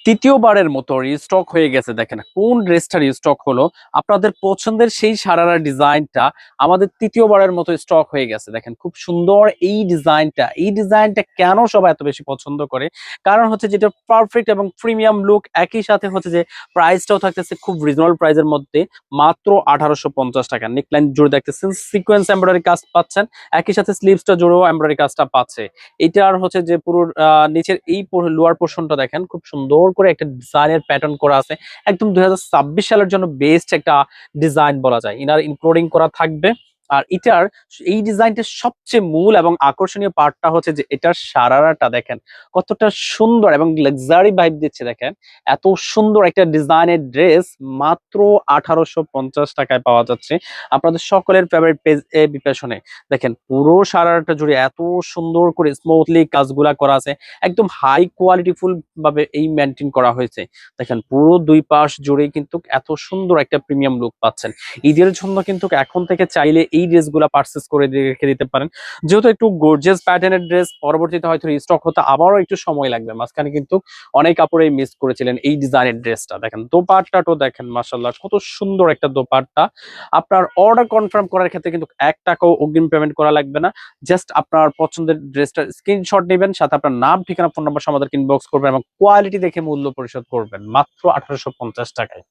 তৃতীয়বারের মতো রিস্টক হয়ে গেছে। দেখেন কোন ড্রেসটা রিস্টক হলো, আপনাদের পছন্দের সেই সারারা ডিজাইনটা আমাদের তৃতীয়বারের মতো স্টক হয়ে গেছে। দেখেন খুব সুন্দর এই ডিজাইনটা কেন সবাই এত বেশি পছন্দ করে, কারণ হচ্ছে যেটা পারফেক্ট এবং প্রিমিয়াম লুক, একই সাথে হচ্ছে যে প্রাইসটাও থাকতেছে খুব রিজনেবল প্রাইসের মধ্যে, মাত্র 1850 টাকা। নেকলাইন জুড়ে দেখতেছেন সিকোয়েন্স এমব্রয়ডারি কাজ পাচ্ছেন, একই সাথে স্লিভসটা জুড়েও এমব্রয়ডারি কাজটা পাচ্ছে। এটার হচ্ছে যে পুরো নিচের এই লোয়ার পোর্শনটা দেখেন খুব সুন্দর করে একটা ডিজাইনের প্যাটার্ন করা আছে। একদম 2026 সালের জন্য বেস্ট একটা ডিজাইন বলা যায়, ইনার ইনক্লুডিং করা থাকবে। আর এটার এই ডিজাইনটার সবচেয়ে মূল এবং আকর্ষণীয় পার্টটা হচ্ছে যে এটার সারারাটা দেখেন কতটা সুন্দর এবং লাক্সারি ভাইব দিচ্ছে। দেখেন এত সুন্দর একটা ডিজাইনের ড্রেস মাত্র 1850 টাকায় পাওয়া যাচ্ছে আপনাদের সকলের ফেভারিট পেজ এ বিপেশনে। দেখেন পুরো সারাটা জুড়ে এত সুন্দর করে স্মুথলি কাজগুলা করা আছে, একদম হাই কোয়ালিটি ফুল ভাবে এই মেনটেন করা হয়েছে। দেখেন পুরো দুই পাশ জুড়ে কিন্তু এত সুন্দর একটা প্রিমিয়াম লুক পাচ্ছেন। ঈদের জন্য কিন্তু এখন থেকে চাইলে এই ড্রেসগুলা পারচেস করে রেখে দিতে পারেন, যেহেতু একটু গর্জিয়াস প্যাটার্নের ড্রেস, পরবর্তীতে হয়তো রিস্টক হতে আবারও একটু সময় লাগবে। মাঝখানে কিন্তু অনেক কাপড়ে মিস করেছিলেন এই ডিজাইনের ড্রেসটা। দেখেন দোপাট্টাটাও দেখেন মাশাআল্লাহ কত সুন্দর একটা দোপাট্টা। আপনার অর্ডার কনফার্ম করার ক্ষেত্রে কিন্তু 1 টাকাও অগ্রিম পেমেন্ট করা লাগবে না। জাস্ট আপনার পছন্দের ড্রেসটার স্ক্রিনশট নেবেন, সাথে আপনার নাম, ঠিকানা, ফোন নাম্বার সহ আমাদেরকে ইনবক্স করবেন এবং কোয়ালিটি দেখে মূল্য পরিশোধ করবেন মাত্র 1850 টাকায়।